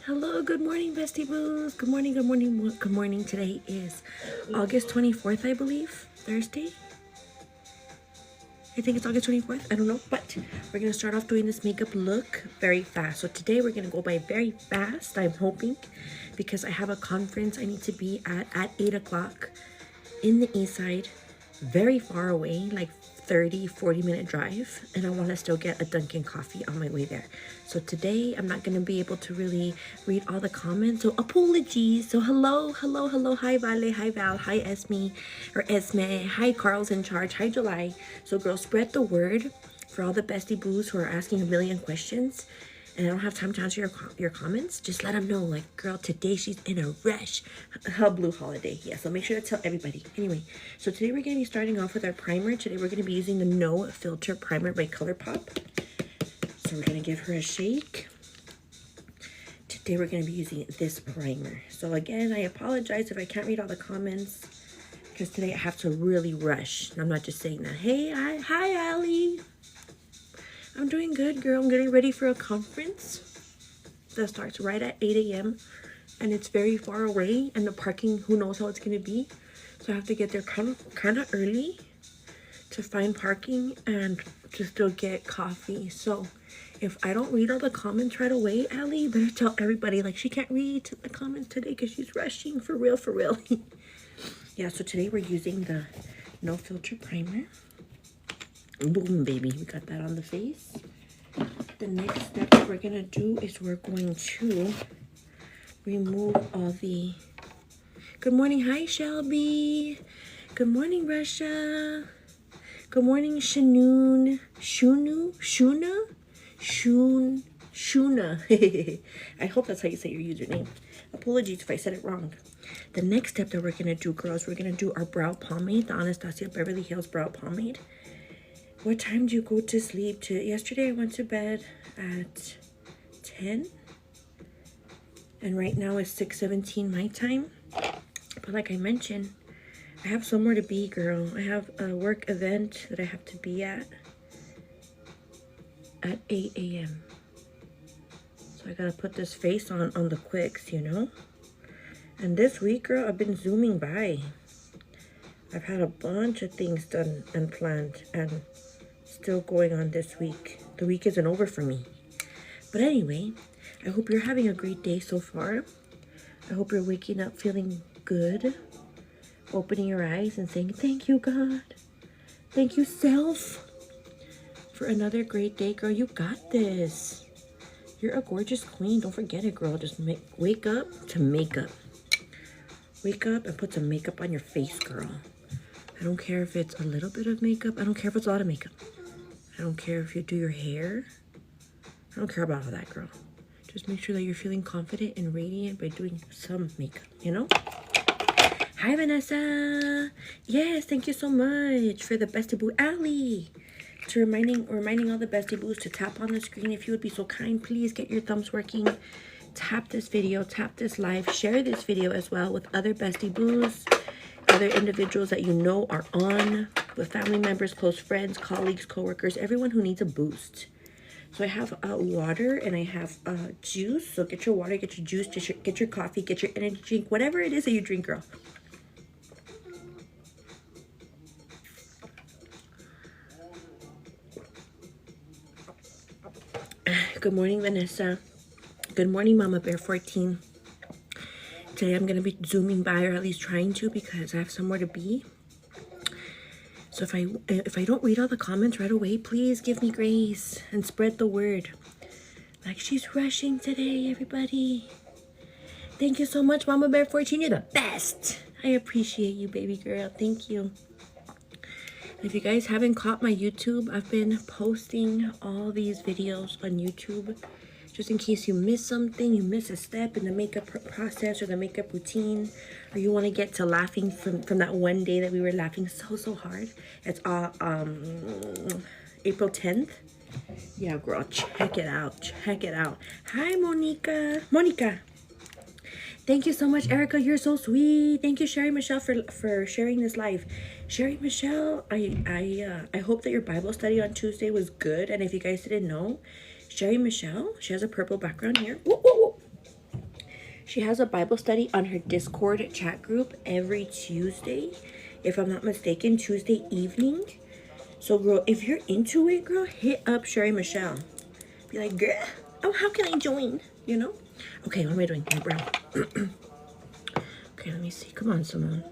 Hello, good morning, Bestie Boos. Good morning, good morning, good morning. Today is August 24th, I believe. Thursday? I think it's August 24th. I don't know. But we're going to start off doing this makeup look very fast. So today we're going to go by very fast, I'm hoping, because I have a conference I need to be at 8 o'clock in the east side. Very far away, like 30-40 minute drive, and I want to still get a Dunkin' coffee on my way there. So today I'm not going to be able to really read all the comments, so apologies. So hello, hi Vale, hi Val, hi Esme or Esme, hi Carl's in charge, hi July. So girls, spread the word for all the bestie boos who are asking a million questions and I don't have time to answer your comments. Just let them know, like, girl, today she's in a rush. Her blue holiday. Yeah, so make sure to tell everybody. Anyway, so today we're going to be starting off with our primer. Today we're going to be using the No Filter Primer by ColourPop. So we're going to give her a shake. Today we're going to be using this primer. So again, I apologize if I can't read all the comments, because today I have to really rush. And I'm not just saying that. Hey, hi, Ally. I'm doing good, girl. I'm getting ready for a conference that starts right at 8 a.m. and it's very far away, and the parking, who knows how it's going to be. So I have to get there kind of early to find parking and to still get coffee. So if I don't read all the comments right away, Allie, you better tell everybody, like, she can't read the comments today because she's rushing. For real. Yeah, so today we're using the No Filter Primer. Boom, baby, we got that on the face. The next step that we're gonna do is we're going to remove all the... Good morning, hi Shelby. Good morning, Russia. Good morning, Shanoon. Shuna. I hope that's how you say your username. Apologies if I said it wrong. The next step that we're gonna do, girls, we're gonna do our brow pomade, the Anastasia Beverly Hills brow pomade. What time do you go to sleep? Yesterday I went to bed at 10. And right now it's 6:17 my time. But like I mentioned, I have somewhere to be, girl. I have a work event that I have to be at 8 a.m. So I gotta put this face on the quicks, you know? And this week, girl, I've been zooming by. I've had a bunch of things done and planned and still going on this week. The week isn't over for me. But anyway, I hope you're having a great day so far. I hope you're waking up feeling good, opening your eyes and saying, thank you, God. Thank you, self, for another great day, girl. You got this. You're a gorgeous queen. Don't forget it, girl. Just wake up to makeup. Wake up and put some makeup on your face, girl. I don't care if it's a little bit of makeup. I don't care if it's a lot of makeup. I don't care if you do your hair. I don't care about all that, girl. Just make sure that you're feeling confident and radiant by doing some makeup, you know? Hi, Vanessa. Yes, thank you so much for the Bestie Boo Alley. To reminding all the Bestie Boos to tap on the screen. If you would be so kind, please get your thumbs working. Tap this video, tap this live, share this video as well with other Bestie Boos, other individuals that you know are on, with family members, close friends, colleagues, coworkers, everyone who needs a boost. So I have water and I have juice. So get your water, get your juice, get your coffee, get your energy drink, whatever it is that you drink, girl. Good morning, Vanessa. Good morning, Mama Bear 14. Today I'm going to be zooming by, or at least trying to, because I have somewhere to be. So if I don't read all the comments right away, please give me grace and spread the word. Like, she's rushing today, everybody. Thank you so much, Mama Bear 14. You're the best. I appreciate you, baby girl. Thank you. If you guys haven't caught my YouTube, I've been posting all these videos on YouTube. Just in case you miss something, you miss a step in the makeup process or the makeup routine, or you want to get to laughing from that one day that we were laughing so hard. It's April 10th. Yeah, girl, check it out. Check it out. Hi, Monica. Thank you so much, Erica. You're so sweet. Thank you, Sherry Michelle, for sharing this live. Sherry Michelle, I hope that your Bible study on Tuesday was good. And if you guys didn't know, Sherry Michelle, she has a purple background here. Woo, woo, woo. She has a Bible study on her Discord chat group every Tuesday, if I'm not mistaken, Tuesday evening. So, girl, if you're into it, girl, hit up Sherry Michelle. Be like, girl, oh, how can I join? You know? Okay, what am I doing? My brow. Okay, let me see. Come on, Simone.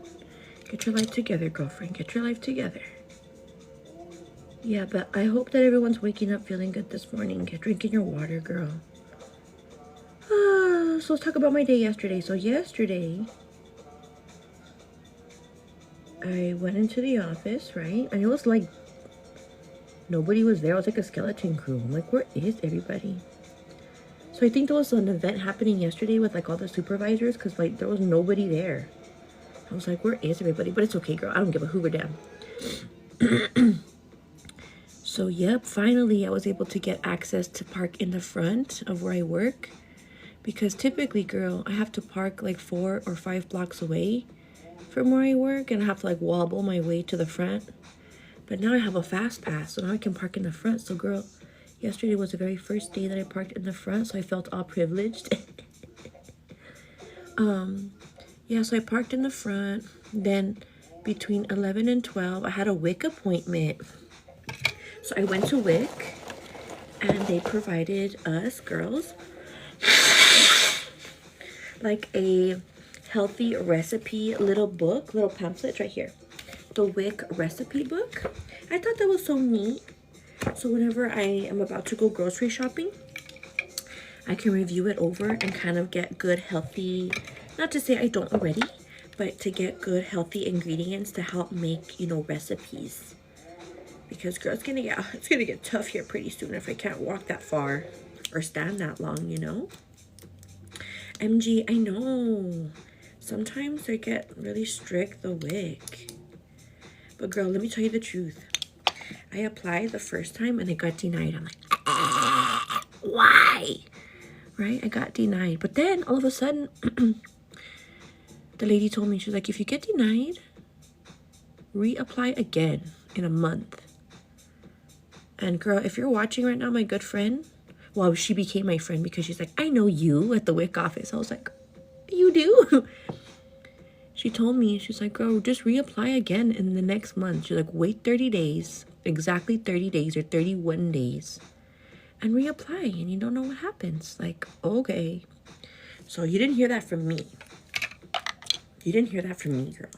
Get your life together, girlfriend. Get your life together. Yeah, but I hope that everyone's waking up feeling good this morning. Get drinking your water, girl. So let's talk about my day yesterday. So yesterday, I went into the office, right? And it was like, nobody was there. It was like a skeleton crew. I'm like, where is everybody? So I think there was an event happening yesterday with like all the supervisors, because like there was nobody there. I was like, where is everybody? But it's okay, girl. I don't give a hoover damn. So yep, finally I was able to get access to park in the front of where I work. Because typically, girl, I have to park like 4 or 5 blocks away from where I work. And I have to like wobble my way to the front. But now I have a fast pass, so now I can park in the front. So girl, yesterday was the very first day that I parked in the front. So I felt all privileged. Yeah, so I parked in the front. Then between 11 and 12, I had a WIC appointment. So I went to WIC. And they provided us girls like a healthy recipe little book, little pamphlet right here. The WIC recipe book. I thought that was so neat. So whenever I am about to go grocery shopping, I can review it over and kind of get good healthy, not to say I don't already, but to get good healthy ingredients to help make, you know, recipes. Because girl, it's gonna get tough here pretty soon if I can't walk that far or stand that long, you know. MG, I know. Sometimes they get really strict, the WIC. But girl, let me tell you the truth. I applied the first time and I got denied. I'm like, why? Right? I got denied. But then all of a sudden, the lady told me, she's like, if you get denied, reapply again in a month. And girl, if you're watching right now, my good friend, well, she became my friend because she's like, I know you at the WIC office. I was like, you do? She told me, she's like, girl, just reapply again in the next month. She's like, wait 30 days, exactly 30 days or 31 days, and reapply, and you don't know what happens. Like, okay. So you didn't hear that from me. You didn't hear that from me, girl.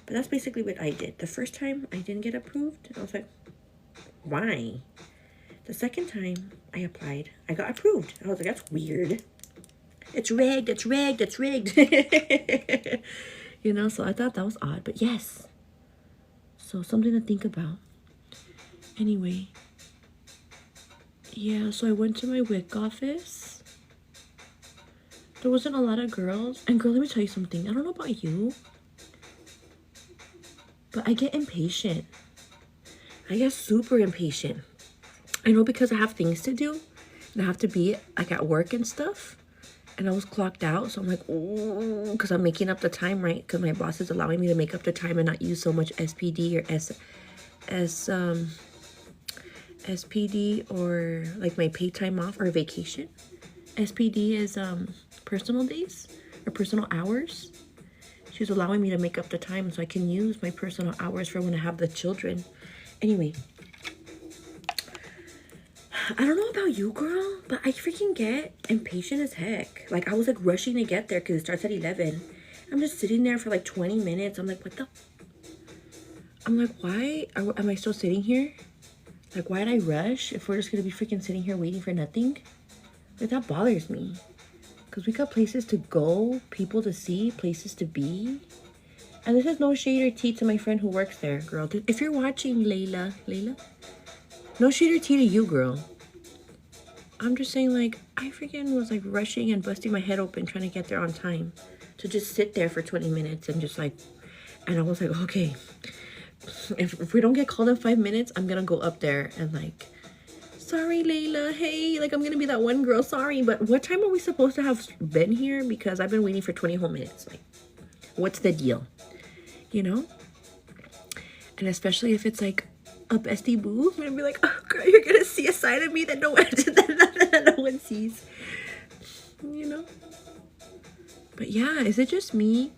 But that's basically what I did. The first time I didn't get approved, I was like, why? The second time I applied, I got approved. I was like, that's weird. It's rigged, it's rigged, it's rigged. You know, so I thought that was odd, but yes. So something to think about. Anyway. Yeah, so I went to my WIC office. There wasn't a lot of girls. And girl, let me tell you something. I don't know about you, but I get impatient. I get super impatient. I know because I have things to do. And I have to be like at work and stuff. And I was clocked out. So I'm like, oh, because I'm making up the time, right? Because my boss is allowing me to make up the time and not use so much SPD or SPD or like my paid time off or vacation. SPD is personal days or personal hours. She's allowing me to make up the time so I can use my personal hours for when I have the children. Anyway, I don't know about you, girl, but I freaking get impatient as heck. Like, I was like rushing to get there because it starts at 11. I'm just sitting there for like 20 minutes. I'm like, what the? I'm like, why am I still sitting here? Like, why did I rush if we're just going to be freaking sitting here waiting for nothing? Like, that bothers me. Because we got places to go, people to see, places to be. And this is no shade or tea to my friend who works there, girl. If you're watching, Layla, no shade or tea to you, girl. I'm just saying, like, I freaking was, like, rushing and busting my head open trying to get there on time. To just sit there for 20 minutes and just, like, and I was like, okay, if we don't get called in 5 minutes, I'm gonna go up there and, like, sorry, Layla, hey, like, I'm gonna be that one girl, sorry, but what time are we supposed to have been here? Because I've been waiting for 20 whole minutes. Like, what's the deal? You know? And especially if it's, like, a bestie boo, I'm gonna be like, oh girl, you're gonna see a side of me that no one sees, you know. But yeah, is it just me?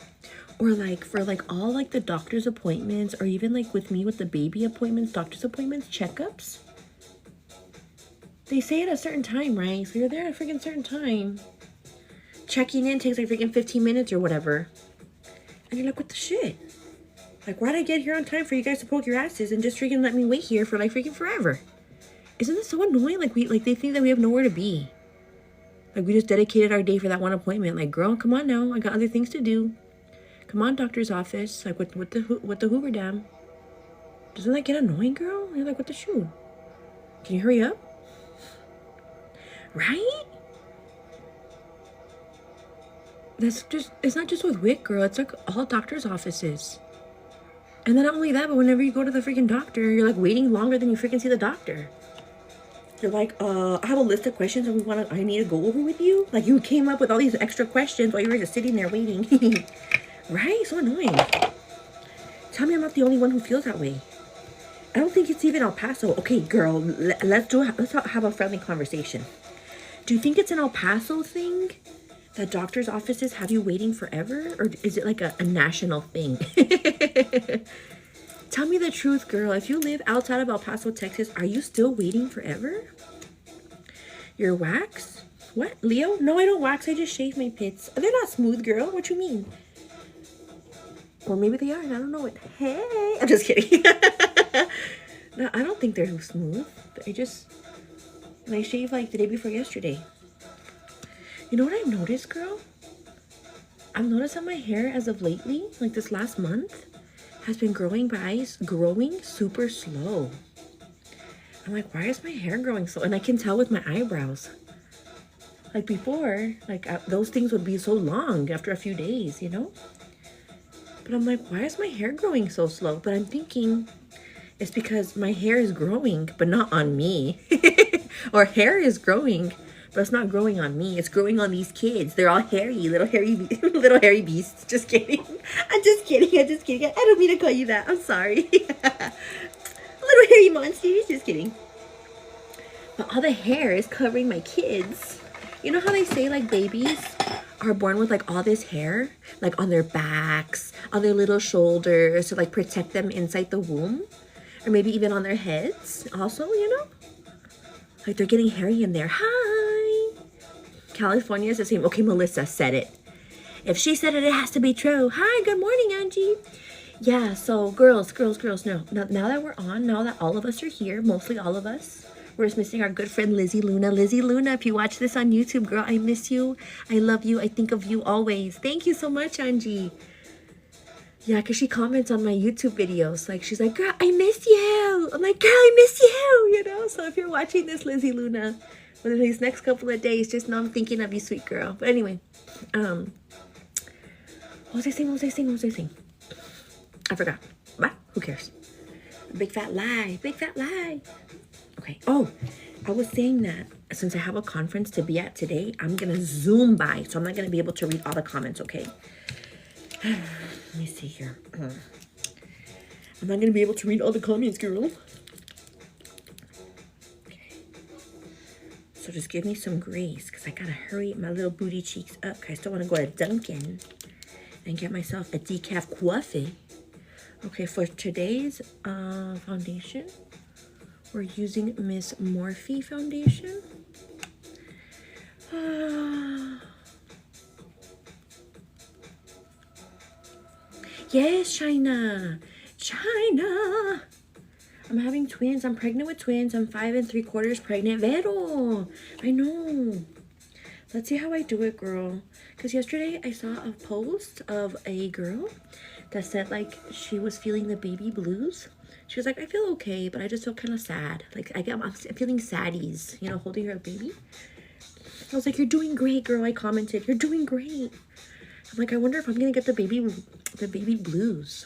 Or like for like all like the doctor's appointments, or even like with me with the baby appointments, doctor's appointments, checkups, they say at a certain time, right? So you're there at a freaking certain time. Checking in takes like freaking 15 minutes or whatever. And you're like, what the shit? Like, why'd I get here on time for you guys to poke your asses and just freaking let me wait here for like freaking forever? Isn't this so annoying? Like they think that we have nowhere to be. Like we just dedicated our day for that one appointment. Like, girl, come on now. I got other things to do. Come on, doctor's office. Like, what the Hoover Dam? Doesn't that get annoying, girl? You're like, what the shoot? Can you hurry up? Right? That's just, it's not just with WIC, girl. It's like all doctor's offices. And then not only that, but whenever you go to the freaking doctor, you're like waiting longer than you freaking see the doctor. You're like, I have a list of questions that I need to go over with you. Like you came up with all these extra questions while you were just sitting there waiting. Right? So annoying. Tell me I'm not the only one who feels that way. I don't think it's even El Paso. Okay, girl, let's have a friendly conversation. Do you think it's an El Paso thing? That doctor's offices have you waiting forever? Or is it like a national thing? Tell me the truth, girl. If you live outside of El Paso, Texas, are you still waiting forever? Your wax? What? Leo? No, I don't wax. I just shave my pits. They're not smooth, girl. What you mean? Or maybe they are and I don't know it. Hey. I'm just kidding. No, I don't think they're smooth. I shaved like the day before yesterday. You know what I've noticed, girl? I've noticed that my hair as of lately, like this last month, has been growing super slow. I'm like, why is my hair growing so? And I can tell with my eyebrows. Like before, like those things would be so long after a few days, you know? But I'm like, why is my hair growing so slow? But I'm thinking it's because my hair is growing, but not on me. Or hair is growing, but it's not growing on me. It's growing on these kids. They're all hairy, little hairy beasts. Just kidding. I'm just kidding. I don't mean to call you that. I'm sorry. Little hairy monsters. Just kidding. But all the hair is covering my kids. You know how they say like babies are born with like all this hair, like on their backs, on their little shoulders to like protect them inside the womb, or maybe even on their heads. Also, you know, like they're getting hairy in there. Hi. California is the same. Okay, Melissa said it. If she said it, it has to be true. Hi, good morning, Angie. Yeah, so girls, no. Now that we're on, now that all of us are here, mostly all of us, we're just missing our good friend Lizzie Luna. Lizzie Luna, if you watch this on YouTube, girl, I miss you. I love you. I think of you always. Thank you so much, Angie. Yeah, because she comments on my YouTube videos. Like, she's like, girl, I miss you. I'm like, girl, I miss you, you know? So if you're watching this, Lizzie Luna, within these next couple of days, just know I'm thinking of you, sweet girl. But anyway, what was I saying? I forgot. But who cares? Big fat lie. Okay. Oh, I was saying that since I have a conference to be at today, I'm going to Zoom by. So I'm not going to be able to read all the comments, okay? Let me see here. I'm not going to be able to read all the comments, girl. Okay. So just give me some grace because I got to hurry my little booty cheeks up. I still want to go to Dunkin' and get myself a decaf coffee. Okay, for today's foundation, we're using Miss Morphe foundation. Yes, China. I'm having twins. I'm pregnant with twins. I'm 5 3/4 pregnant. Vero. I know. Let's see how I do it, girl. Because yesterday I saw a post of a girl that said like she was feeling the baby blues. She was like, I feel okay, but I just feel kind of sad. Like I'm feeling saddies, you know, holding her baby. I was like, you're doing great, girl. I commented, you're doing great. I'm like, I wonder if I'm gonna get the baby blues.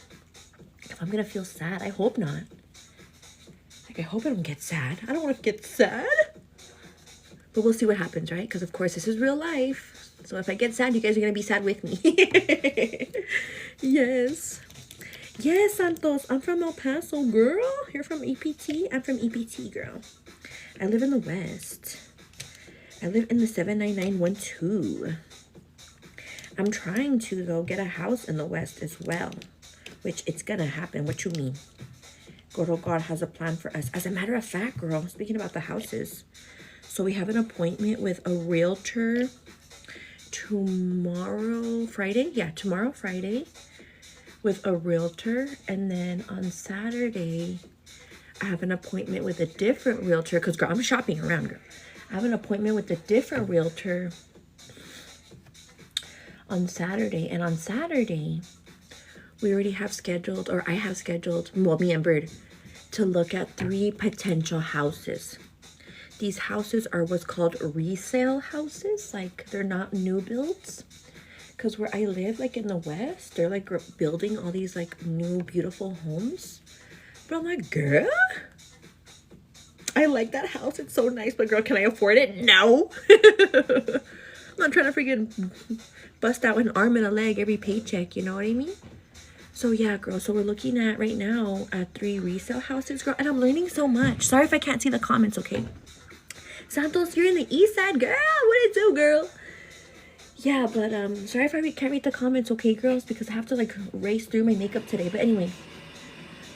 If I'm gonna feel sad. I hope not. Like, I hope I don't get sad. I don't want to get sad. But we'll see what happens, right? Because of course this is real life. So if I get sad, you guys are gonna be sad with me. Yes. Yes, Santos. I'm from El Paso, girl. You're from EPT? I'm from EPT, girl. I live in the West. I live in the 79912. I'm trying to, though, get a house in the West as well, which it's gonna happen. What you mean? God has a plan for us. As a matter of fact, girl, speaking about the houses, so we have an appointment with a realtor tomorrow, Friday. Yeah, tomorrow, Friday, with a realtor. And then on Saturday, I have an appointment with a different realtor. Because, girl, I'm shopping around, girl. I have an appointment with a different realtor on Saturday. And on Saturday, we already have scheduled, or I have scheduled, well, me and Bird, to look at 3 potential houses. These houses are what's called resale houses. Like, they're not new builds. Because where I live, like in the West, they're like building all these like new beautiful homes. But I'm like, girl, I like that house. It's so nice. But girl, can I afford it? No. I'm not trying to freaking bust out an arm and a leg every paycheck. You know what I mean? So yeah, girl. So we're looking at right now at 3 resale houses, girl. And I'm learning so much. Sorry if I can't see the comments, okay? Santos, you're in the east side, girl. What it do, girl? Yeah, but sorry if I can't read the comments, okay, girls? Because I have to like race through my makeup today. But anyway,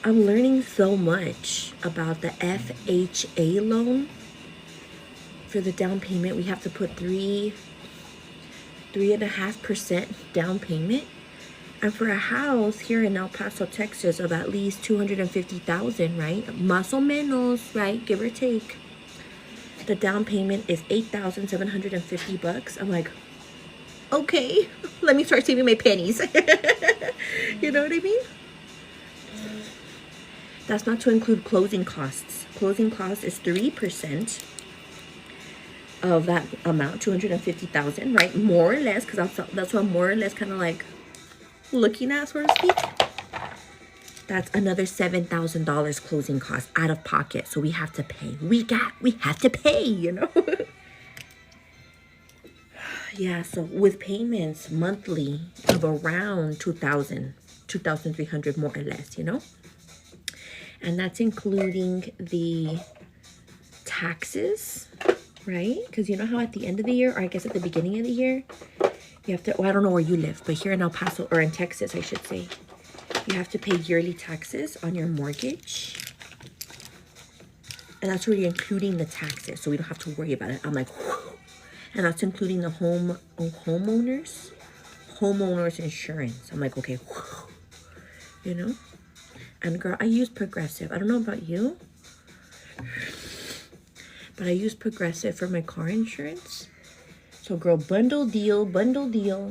I'm learning so much about the FHA loan. For the down payment, we have to put 3.5% down payment. And for a house here in El Paso, Texas, of at least $250,000, right? Más o menos, right? Give or take. The down payment is $8,750. I'm like, okay, let me start saving my pennies. You know what I mean? That's not to include closing costs. Closing cost is 3% of that amount, $250,000, right? More or less, because that's what I'm more or less kind of like looking at, so to speak. That's another $7,000 closing cost out of pocket. So we have to pay. We have to pay, you know? Yeah, so with payments monthly of around $2,300 more or less, you know? And that's including the taxes, right? Because you know how at the end of the year, or I guess at the beginning of the year, you have to, well, I don't know where you live, but here in El Paso, or in Texas, I should say, you have to pay yearly taxes on your mortgage. And that's already including the taxes, so we don't have to worry about it. I'm like, whew. And that's including the homeowners insurance. I'm like, okay, whew. You know? And girl, I use Progressive. I don't know about you, but I use Progressive for my car insurance. So girl, bundle deal.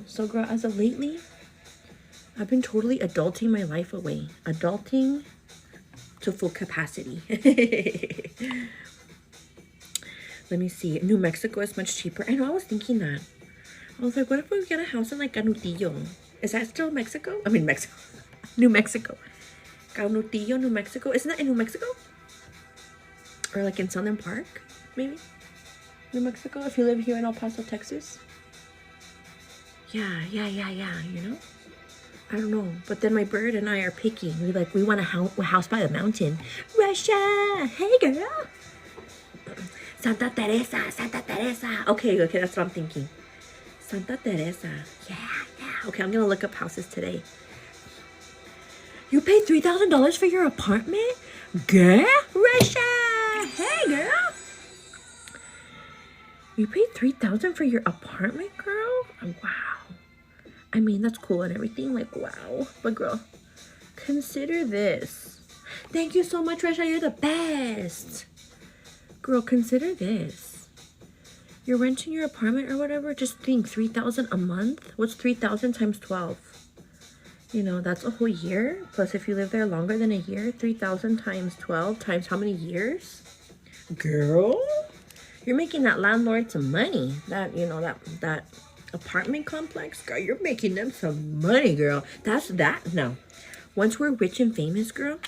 So girl, as of lately, I've been totally adulting my life away. Adulting to full capacity. Let me see. New Mexico is much cheaper. I know, I was thinking that. I was like, what if we get a house in like Canutillo? Is that still Mexico? I mean, Mexico. New Mexico. Canutillo, New Mexico. Isn't that in New Mexico? Or like in Southern Park, maybe? New Mexico, if you live here in El Paso, Texas. Yeah, you know? I don't know. But then my bird and I are picky. We want a house by the mountain. Russia! Hey, girl! Santa Teresa. Okay, that's what I'm thinking. Santa Teresa. Yeah. Okay, I'm gonna look up houses today. You paid $3,000 for your apartment? Girl? Russia! Hey, girl! You paid $3,000 for your apartment, girl? Oh, wow. I mean, that's cool and everything. Like, wow. But, girl, consider this. Thank you so much, Russia. You're the best. Girl, consider this. You're renting your apartment or whatever. Just think, $3,000 a month. What's 3,000 times 12? You know, that's a whole year. Plus, if you live there longer than a year, 3,000 times 12 times how many years? Girl, you're making that landlord some money. That, you know, that apartment complex, girl, you're making them some money, girl. That's that. No, once we're rich and famous, girl,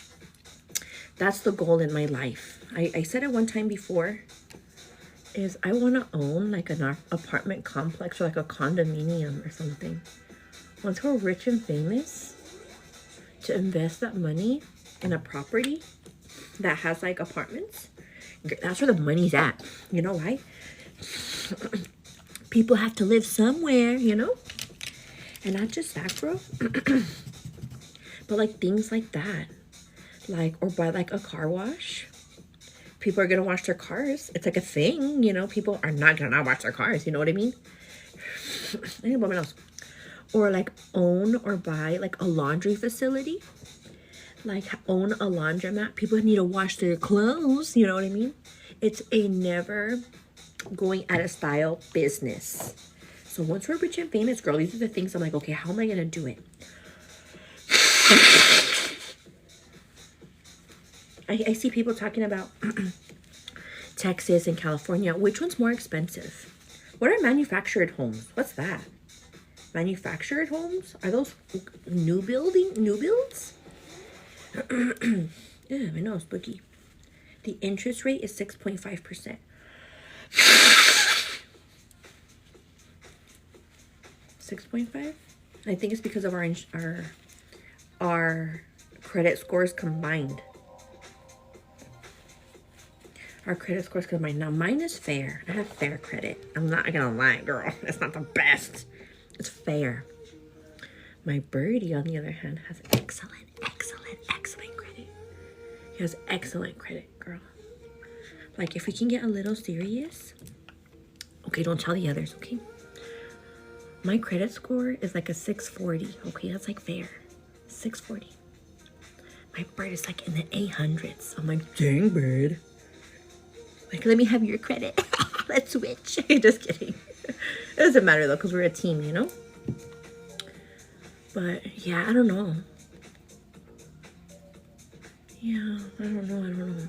that's the goal in my life. I said it one time before, is I want to own like an apartment complex or like a condominium or something. Once we're rich and famous, to invest that money in a property that has like apartments, that's where the money's at. You know why? People have to live somewhere, you know? And not just that, girl, but like things like that. Like, or by like a car wash. People are gonna wash their cars. It's like a thing, you know. People are not gonna not wash their cars, you know what I mean? Anyone else? Or like own or buy like a laundry facility. Like own a laundromat. People need to wash their clothes, you know what I mean? It's a never going out of style business. So once we're rich and famous, girl, these are the things I'm like, okay, how am I gonna do it? I see people talking about Texas and California. Which one's more expensive? What are manufactured homes? What's that? Manufactured homes? Are those new builds? Yeah, I know, spooky. The interest rate is 6.5%. 6.5? I think it's because of our credit scores combined. Our credit scores combined. Now mine is fair. I have fair credit. I'm not gonna lie, girl. It's not the best. It's fair. My birdie, on the other hand, has excellent credit. He has excellent credit, girl. Like, if we can get a little serious. Okay, don't tell the others, okay? My credit score is like a 640. Okay, that's like fair. 640. My bird is like in the 800s. I'm like, dang, bird. Like, let me have your credit. Let's switch. Just kidding. It doesn't matter though, because we're a team, you know? But yeah, I don't know. Yeah, I don't know.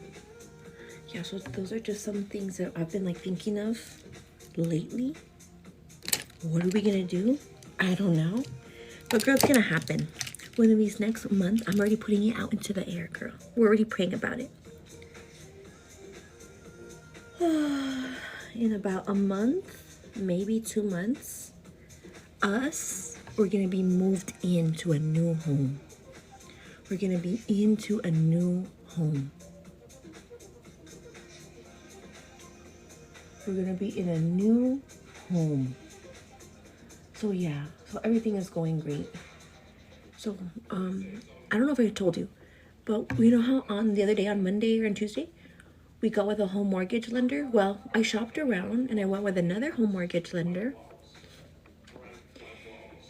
Yeah, so those are just some things that I've been like thinking of lately. What are we gonna do? I don't know. But girl, it's gonna happen. Within these next months, I'm already putting it out into the air, girl. We're already praying about it. In about a month, maybe 2 months, we're gonna be moved into a new home. We're gonna be into a new home. We're gonna be in a new home. So yeah, so everything is going great. So I don't know if I told you, but you know how on the other day, on Monday or on Tuesday, we got with a home mortgage lender? Well, I shopped around and I went with another home mortgage lender.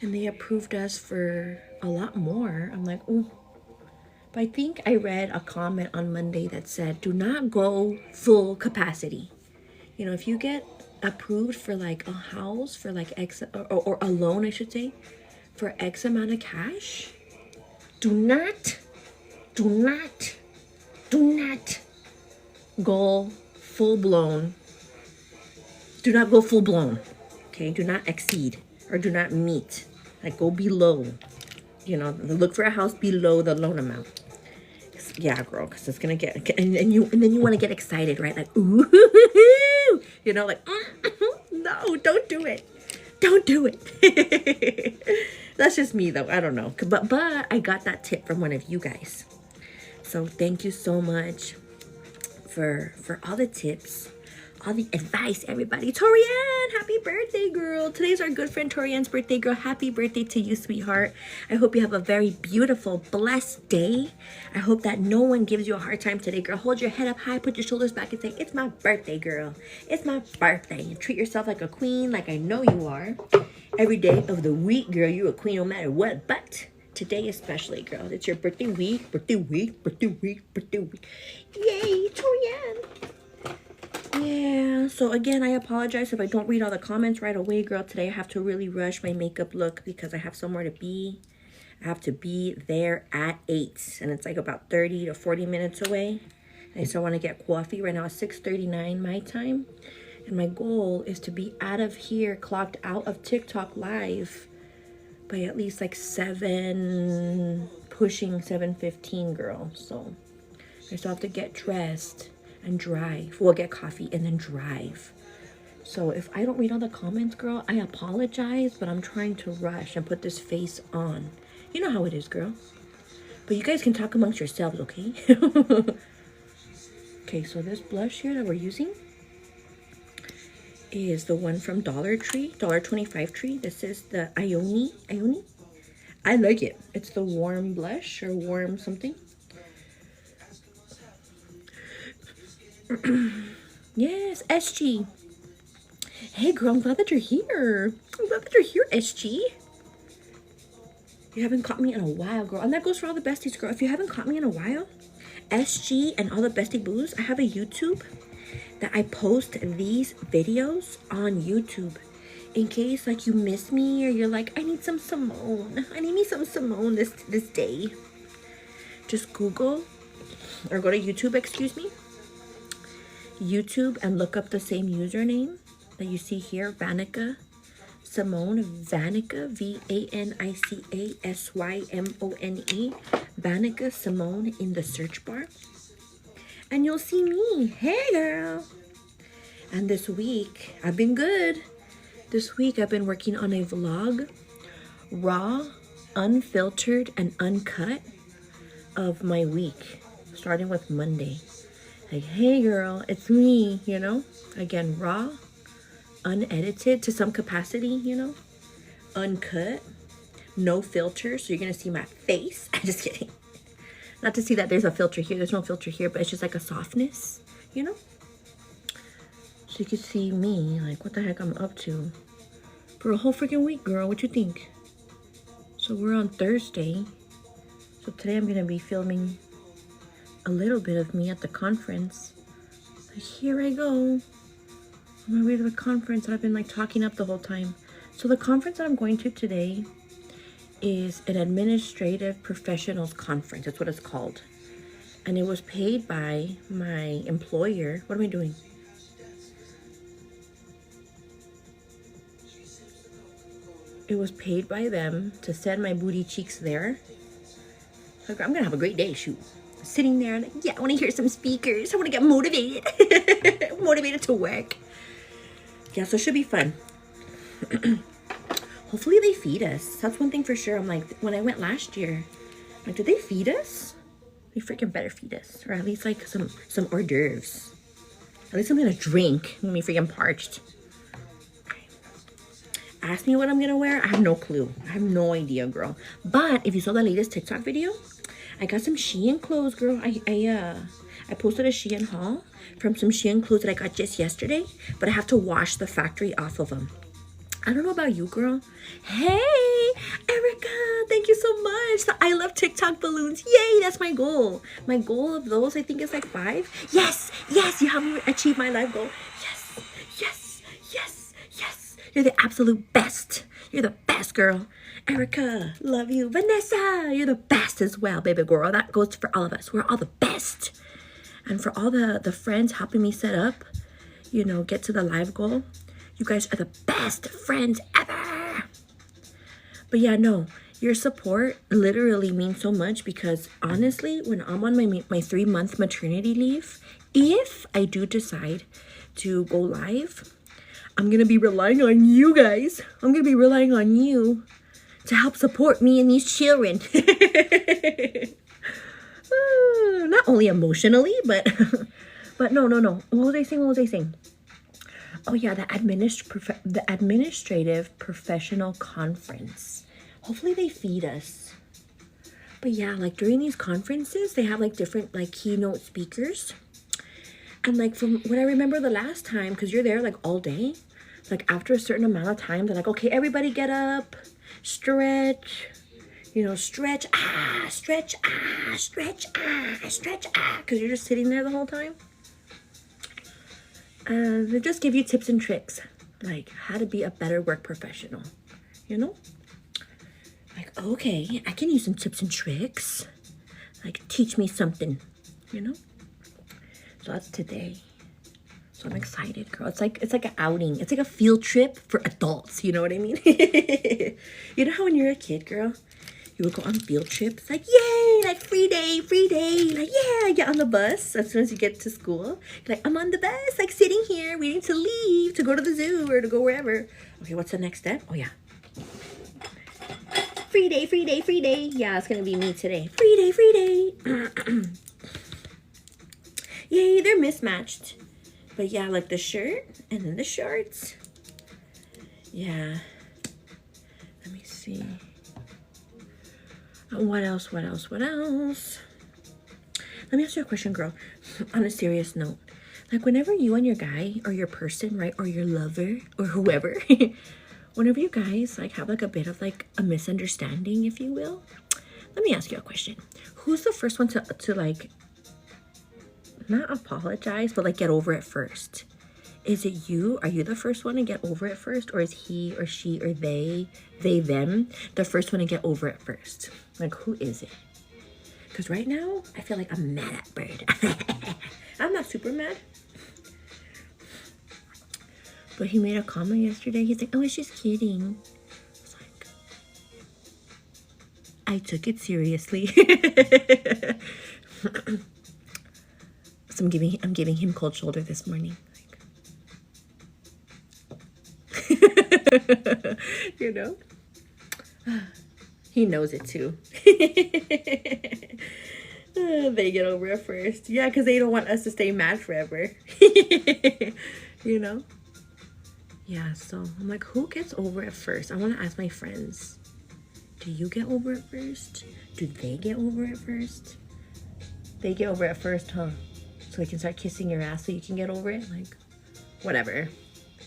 And they approved us for a lot more. I'm like, oh. But I think I read a comment on Monday that said, do not go full capacity. You know, if you get approved for like a house for like X, or a loan, I should say, for X amount of cash, do not go full blown. Do not go full blown. Okay, do not exceed or do not meet. Like, go below. You know, look for a house below the loan amount. Yeah, girl, because it's gonna get, and then you want to get excited, right? Like, ooh, you know, like, no, don't do it. That's just me though. I don't know, but I got that tip from one of you guys. So thank you so much for all the tips, all the advice, everybody. Torianne, happy birthday, girl. Today's our good friend Torianne's birthday, girl. Happy birthday to you, sweetheart. I hope you have a very beautiful, blessed day. I hope that no one gives you a hard time today, girl. Hold your head up high, put your shoulders back, and say, it's my birthday, girl. It's my birthday. And treat yourself like a queen, like I know you are. Every day of the week, girl, you're a queen no matter what. But today especially, girl, it's your birthday week. Yay, Torianne. Yeah, so again, I apologize if I don't read all the comments right away, girl. Today I have to really rush my makeup look because I have somewhere to be. I have to be there at 8, and it's like about 30 to 40 minutes away. I still want to get coffee. Right now it's 6:39 my time, and my goal is to be out of here, clocked out of TikTok live by at least like 7, pushing 7:15, girl. So I still have to get dressed and drive. We'll get coffee and then drive. So if I don't read all the comments, girl, I apologize, but I'm trying to rush and put this face on. You know how it is, girl. But you guys can talk amongst yourselves, okay? Okay, so this blush here that we're using is the one from Dollar Tree, $1.25 Tree. This is the Ione. I like it. It's the warm blush or warm something. Yes, SG. Hey girl, I'm glad that you're here. I'm glad that you're here, SG. You haven't caught me in a while, girl. And that goes for all the besties, girl. If you haven't caught me in a while, SG and all the bestie boos, I have a YouTube that I post these videos on YouTube. In case like you miss me or you're like, I need some Simone. I need me some Simone this day. Just Google or go to YouTube, excuse me. YouTube and look up the same username that you see here, VanicaSymone, Vanica, VanicaSymone, VanicaSymone in the search bar. And you'll see me. Hey girl. And this week, I've been good. This week, I've been working on a vlog, raw, unfiltered, and uncut of my week, starting with Monday. Like, hey girl, it's me, you know? Again, raw, unedited to some capacity, you know? Uncut, no filter, so you're gonna see my face. I'm just kidding. Not to see that there's a filter here. There's no filter here, but it's just like a softness, you know? So you can see me, like what the heck I'm up to for a whole freaking week, girl. What you think? So we're on Thursday. So today I'm gonna be filming a little bit of me at the conference. Like, here I go on my way to the conference that I've been like talking up the whole time. So the conference that I'm going to today is an administrative professionals conference. That's what it's called. And it was paid by my employer. What am I doing? It was paid by them to send my booty cheeks there. Like, I'm gonna have a great day, shoot. Sitting there, like, yeah, I want to hear some speakers. I want to get motivated. Motivated to work. Yeah, so it should be fun. Hopefully they feed us. That's one thing for sure. I'm like, when I went last year, I'm like, did they feed us? They freaking better feed us. Or at least like some hors d'oeuvres. At least I'm gonna drink when we freaking parched. Okay. Ask me what I'm gonna wear. I have no clue. I have no idea, girl. But if you saw the latest TikTok video, I got some Shein clothes, girl. I posted a Shein haul from some Shein clothes that I got just yesterday, but I have to wash the factory off of them. I don't know about you, girl. Hey, Erica, thank you so much. So I love TikTok balloons. Yay, that's my goal. My goal of those, I think, is like 5. Yes, yes, you have me achieve my life goal. Yes, yes, yes, yes. You're the absolute best. You're the best, girl. Erica, love you. Vanessa, you're the best as well, baby girl. That goes for all of us. We're all the best. And for all the friends helping me set up, you know, get to the live goal, you guys are the best friends ever. But yeah, no, your support literally means so much because honestly, when I'm on my 3-month maternity leave, if I do decide to go live, I'm going to be relying on you guys. I'm going to be relying on you to help support me and these children. Not only emotionally, but no. What was I saying? Oh yeah, the administrative professional conference. Hopefully they feed us. But yeah, like during these conferences, they have like different like keynote speakers. And like from what I remember the last time, because you're there like all day, like after a certain amount of time, they're like, okay, everybody get up, stretch, you know, stretch, stretch, stretch, stretch, because you're just sitting there the whole time. They just give you tips and tricks, like how to be a better work professional, you know? Like, okay, I can use some tips and tricks. Like, teach me something, you know? So that's today. So I'm excited, girl. It's like an outing. It's like a field trip for adults, you know what I mean? You know how when you're a kid, girl, you would go on field trips, like, yay, like free day, like, yeah, get on the bus as soon as you get to school. You're like, I'm on the bus, like sitting here waiting to leave, to go to the zoo or to go wherever. Okay, what's the next step? Oh, yeah. Free day. Yeah, it's gonna be me today. Free day. Yay, they're mismatched. But yeah, like the shirt and then the shorts. Yeah. Let me see. What else? What else? What else? Let me ask you a question, girl. On a serious note. Like whenever you and your guy or your person, right? Or your lover or whoever. Whenever you guys like have like a bit of like a misunderstanding, if you will. Let me ask you a question. Who's the first one to like, not apologize, but like get over it first? Is it you? Are you the first one to get over it first? Or is he or she or they, them, the first one to get over it first? Like, who is it? Because right now, I feel like I'm mad at Bird. I'm not super mad. But he made a comment yesterday. He's like, oh, it's just kidding. I was like, I took it seriously. So I'm giving him cold shoulder this morning. You know? He knows it too. They get over it first. Yeah, because they don't want us to stay mad forever. You know? Yeah, so I'm like, who gets over it first? I want to ask my friends. Do you get over it first? Do they get over it first? They get over it first, huh? So they can start kissing your ass so you can get over it? Like, whatever.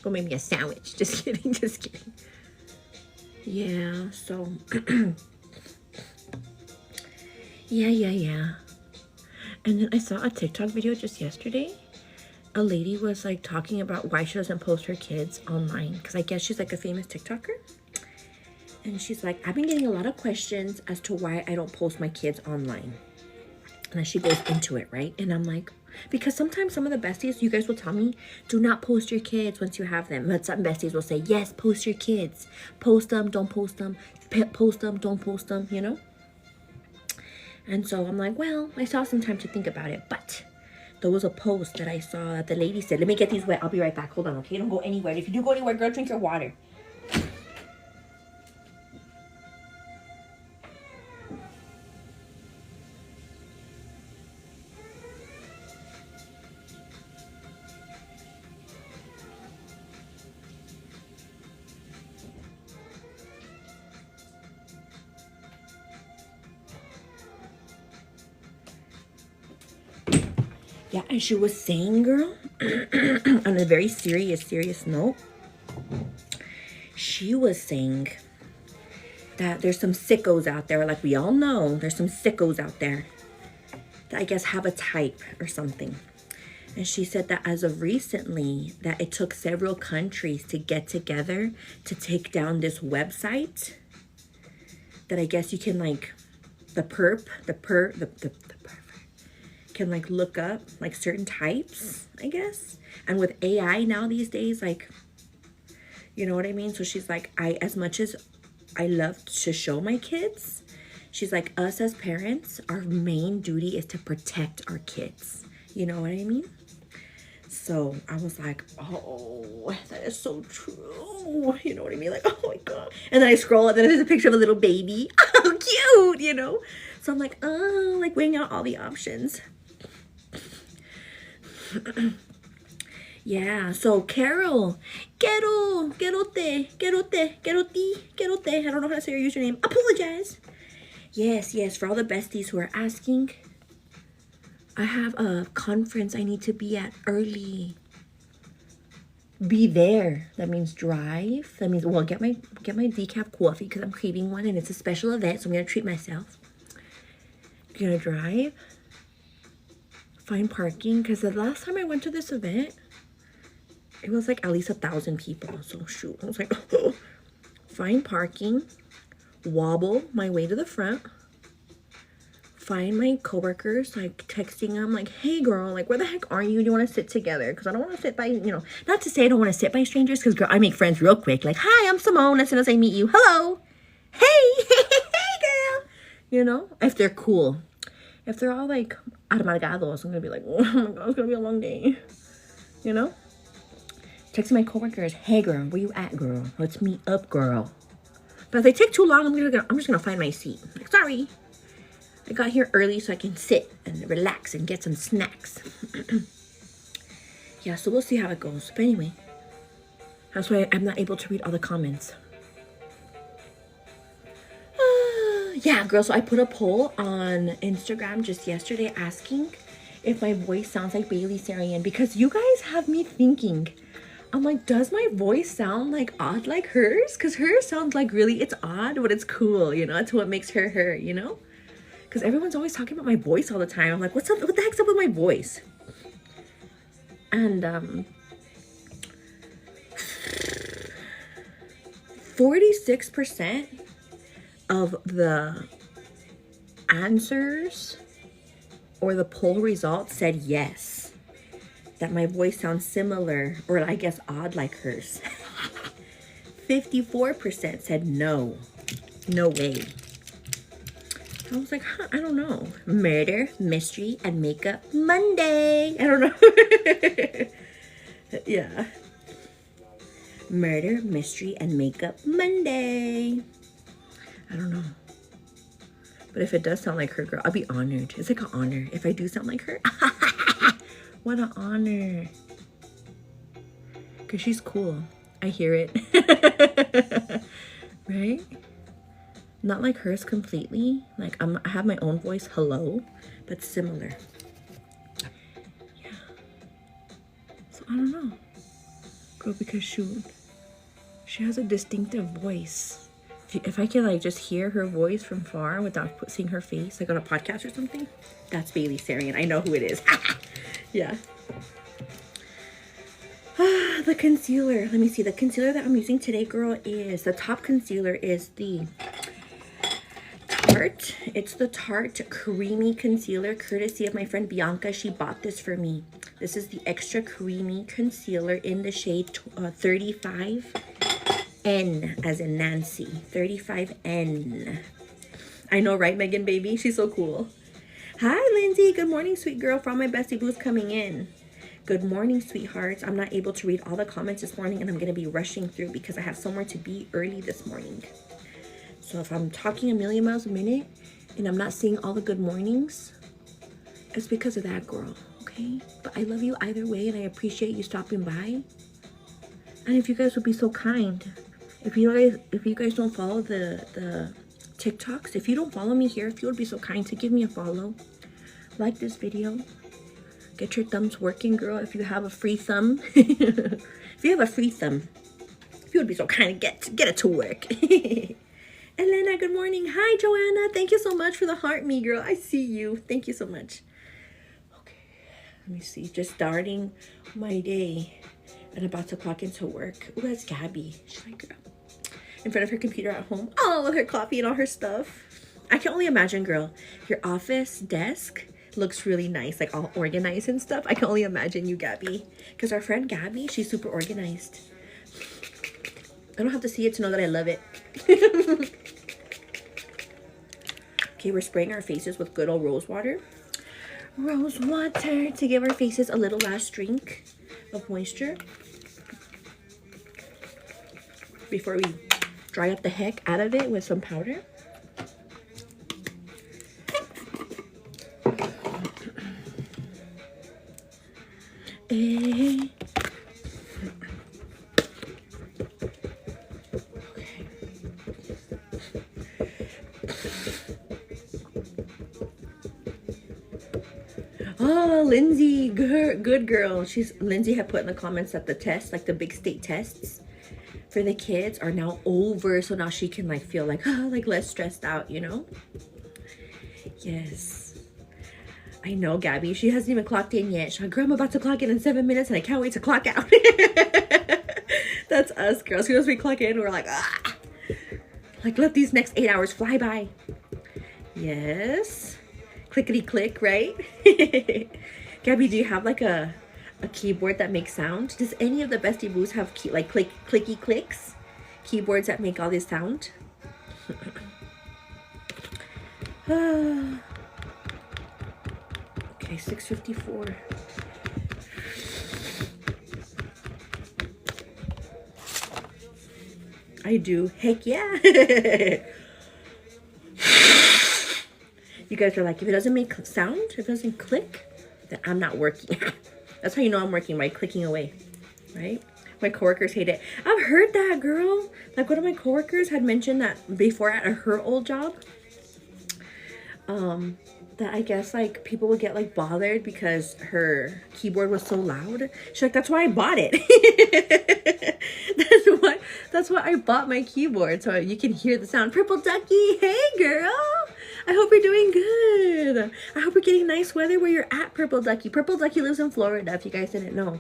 Go make me a sandwich. Just kidding, just kidding. Yeah, so yeah. And then I saw a TikTok video just yesterday. A lady was like talking about why she doesn't post her kids online, because I guess she's like a famous TikToker. And she's like, I've been getting a lot of questions as to why I don't post my kids online. And then she goes into it, right? And I'm like, because sometimes some of the besties, you guys will tell me, do not post your kids once you have them. But some besties will say, yes, post your kids. Post them, don't post them. Post them, don't post them, you know? And so I'm like, well, I still have some time to think about it. But there was a post that I saw that the lady said, let me get these wet. I'll be right back. Hold on, okay? Don't go anywhere. If you do go anywhere, girl, drink your water. Yeah, and she was saying, girl, on a very serious note, she was saying that there's some sickos out there, like we all know, there's some sickos out there that I guess have a type or something. And she said that as of recently, that it took several countries to get together to take down this website that I guess you can like, the perp can like look up like certain types, I guess. And with AI now these days, like, you know what I mean? So she's like, as much as I love to show my kids, she's like, us as parents, our main duty is to protect our kids. You know what I mean? So I was like, oh, that is so true. You know what I mean? Like, oh my God. And then I scroll and then there's a picture of a little baby. Oh, cute, you know? So I'm like, oh, like weighing out all the options. Yeah, so Carol, Querote, I don't know how to say your username. Apologize. Yes, for all the besties who are asking, I have a conference I need to be at early. Be there. That means drive. That means, well, get my decaf coffee because I'm craving one and it's a special event, so I'm gonna treat myself. Gonna drive. Find parking, because the last time I went to this event, it was like at least 1,000 people. So shoot, I was like, oh. Find parking, wobble my way to the front, find my coworkers, like texting them, like, hey girl, like, where the heck are you? Do you want to sit together? Because I don't want to sit by, you know, not to say I don't want to sit by strangers, because girl, I make friends real quick. Like, hi, I'm Simone. As soon as I meet you, hello, hey, hey girl, you know, if they're cool. If they're all like amargados, I'm gonna be like, oh my God, it's gonna be a long day, you know? Texting my coworkers, hey girl, where you at, girl? Let's meet up, girl. But if they take too long, I'm just gonna find my seat. Like, sorry, I got here early so I can sit and relax and get some snacks. Yeah, so we'll see how it goes. But anyway, that's why I'm not able to read all the comments. Yeah, girl, so I put a poll on Instagram just yesterday asking if my voice sounds like Bailey Sarian, because you guys have me thinking. I'm like, does my voice sound like odd like hers? Because hers sounds like really, it's odd, but it's cool, you know? It's what makes her her, you know? Because everyone's always talking about my voice all the time. I'm like, what's up? What the heck's up with my voice? And 46% of the answers or the poll results said yes, that my voice sounds similar, or I guess odd like hers. 54% said no, no way. I was like, huh, I don't know. Murder, mystery, and makeup Monday. I don't know. Yeah. Murder, mystery, and makeup Monday. I don't know. But if it does sound like her, girl, I'll be honored. It's like an honor if I do sound like her. What an honor. Because she's cool. I hear it. Right? Not like hers completely. Like I have my own voice, hello, but similar. Yeah. So I don't know. Girl, because shoot, she has a distinctive voice. If I can like just hear her voice from far without seeing her face, like on a podcast or something, that's Bailey Sarian. I know who it is. Yeah. The concealer. Let me see. The concealer that I'm using today, girl, is the top concealer is the Tarte. It's the Tarte Creamy Concealer, courtesy of my friend Bianca. She bought this for me. This is the Extra Creamy Concealer in the shade 35N, as in Nancy. 35N. I know, right, Megan, baby? She's so cool. Hi, Lindsay. Good morning, sweet girl. From my bestie boost coming in. Good morning, sweethearts. I'm not able to read all the comments this morning, and I'm going to be rushing through because I have somewhere to be early this morning. So if I'm talking a million miles a minute and I'm not seeing all the good mornings, it's because of that, girl, okay? But I love you either way, and I appreciate you stopping by. And if you guys would be so kind, if you guys don't follow the TikToks, if you don't follow me here, if you would be so kind to give me a follow, like this video, get your thumbs working, girl. If you have a free thumb, if you have a free thumb, if you would be so kind to get it to work. Elena, good morning. Hi, Joanna. Thank you so much for the heart me, girl. I see you. Thank you so much. Okay, let me see. Just starting my day and about to clock into work. Oh, that's Gabby. She's my girl. In front of her computer at home. Oh, with her coffee and all her stuff. I can only imagine, girl, your office desk looks really nice, like all organized and stuff. I can only imagine you, Gabby. Because our friend Gabby, she's super organized. I don't have to see it to know that I love it. Okay, we're spraying our faces with good old rose water. Rose water to give our faces a little last drink of moisture before we dry up the heck out of it with some powder. Okay. Oh, Lindsay, good girl. Lindsay had put in the comments that the tests, like the big state tests for the kids, are now over, so now she can like feel like like less stressed out, you know? Yes. I know, Gabby. She hasn't even clocked in yet. She's like, girl, I'm about to clock in 7 minutes and I can't wait to clock out. That's us, girls. As soon as we clock in, we're like, ah! Like, let these next 8 hours fly by. Yes. Clickety click, right? Gabby, do you have like a keyboard that makes sound? Does any of the Bestie Boos have clicky clicks? Keyboards that make all this sound? Okay, 6:54. I do. Heck yeah. You guys are like, if it doesn't make sound, if it doesn't click, then I'm not working. That's how you know I'm working, by clicking away, right? My coworkers hate it. I've heard that, girl. Like, one of my coworkers had mentioned that before at her old job. That I guess like people would get like bothered because her keyboard was so loud. She's like, that's why I bought it. that's why I bought my keyboard, so you can hear the sound. Purple Ducky, hey girl. I hope you're doing good. I hope you're getting nice weather where you're at, Purple Ducky. Purple Ducky lives in Florida, if you guys didn't know.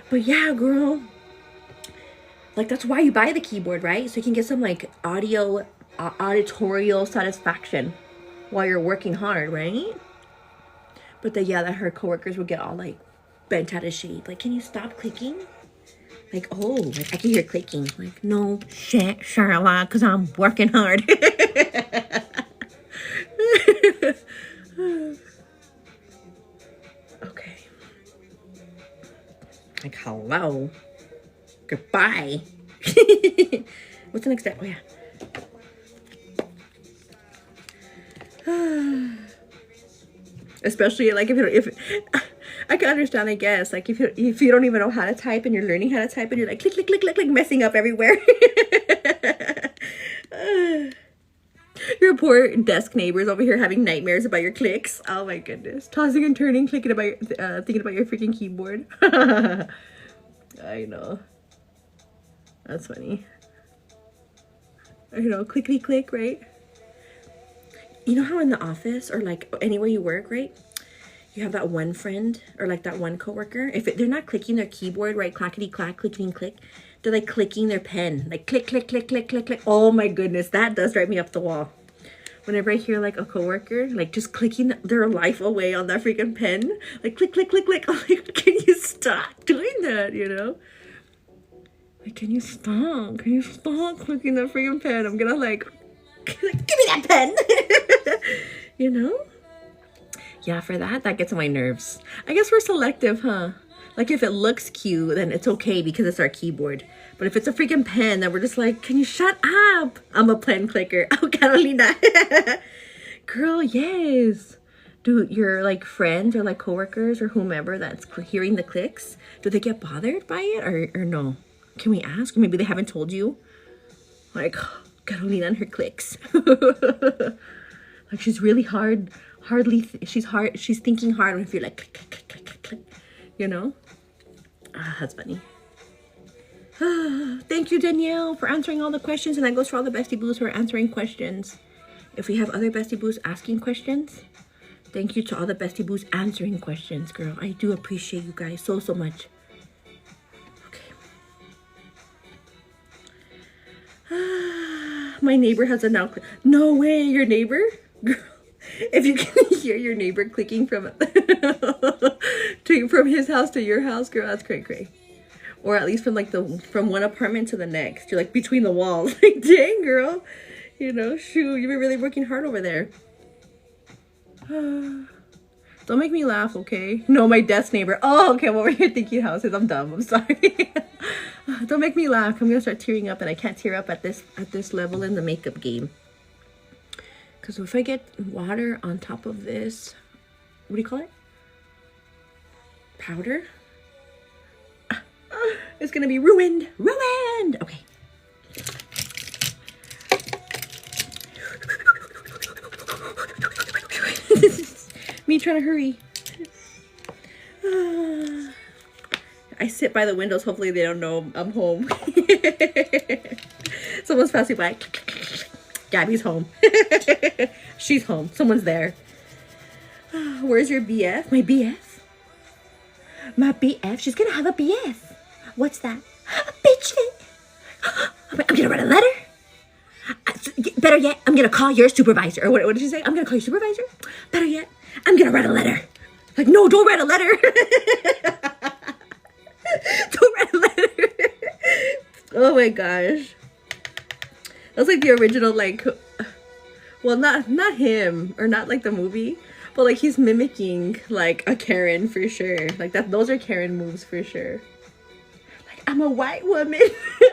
But yeah, girl. Like, that's why you buy the keyboard, right? So you can get some like auditorial satisfaction while you're working hard, right? But then, yeah, that her coworkers would get all like bent out of shape. Like, can you stop clicking? Like, oh, like I can hear clicking. Like, no shit, Charlotte, because I'm working hard. Okay. Like, hello. Goodbye. What's the next step? Oh, yeah. Especially like if I can understand, I guess, like if you don't even know how to type and you're learning how to type and you're like click click click click click, messing up everywhere. Your poor desk neighbors over here having nightmares about your clicks. Oh my goodness, tossing and turning, thinking about your freaking keyboard. I know, that's funny. I know, clickety click, right? You know how in the office or like anywhere you work, right? You have that one friend or like that one coworker. If they're not clicking their keyboard, right? Clackety clack, clickety click. They're like clicking their pen. Like click, click, click, click, click, click. Oh my goodness. That does drive me up the wall. Whenever I hear like a coworker, like just clicking their life away on that freaking pen. Like click, click, click, click. I'm like, can you stop doing that, you know? Like, can you stop? Can you stop clicking that freaking pen? I'm gonna like give me that pen. You know? Yeah, for that gets on my nerves. I guess we're selective, huh? Like, if it looks cute, then it's okay because it's our keyboard. But if it's a freaking pen, then we're just like, can you shut up? I'm a pen clicker. Oh, Carolina. Girl, yes. Do your like friends or like coworkers or whomever that's hearing the clicks, do they get bothered by it or no? Can we ask? Maybe they haven't told you. Like, Carolina and her clicks. Like, she's really she's thinking hard if you're like click, click, click, click, click, click, you know? That's funny. Thank you, Danielle, for answering all the questions, and that goes for all the Bestie Boos who are answering questions. If we have other Bestie Boos asking questions, thank you to all the Bestie Boos answering questions, girl. I do appreciate you guys so much. My neighbor has a now. No way, your neighbor? Girl, if you can hear your neighbor clicking from his house to your house, girl, that's cray. Or at least from like from one apartment to the next. You're like between the walls. Like, dang, girl. You know, shoot, you've been really working hard over there. Don't make me laugh, okay? No, my desk neighbor. Oh, okay, I'm over here thinking houses. I'm dumb. I'm sorry. Don't make me laugh. I'm gonna start tearing up, and I can't tear up at this level in the makeup game. Because if I get water on top of this, what do you call it? Powder? It's gonna be ruined. Ruined! Okay. Me trying to hurry. I sit by the windows. Hopefully they don't know I'm home. Someone's passing by. Gabby's home. She's home. Someone's there. Where's your BF? My BF? My BF? She's gonna have a BF. What's that? A bitch thing. I'm gonna write a letter. Better yet, I'm gonna call your supervisor. Or what did she say? I'm gonna call your supervisor? Better yet, I'm gonna write a letter. Like, no, don't write a letter. Don't write a letter. Oh my gosh. That's like the original, like, well, not him, or not like the movie, but like he's mimicking like a Karen for sure. Like those are Karen moves for sure. Like, I'm a white woman.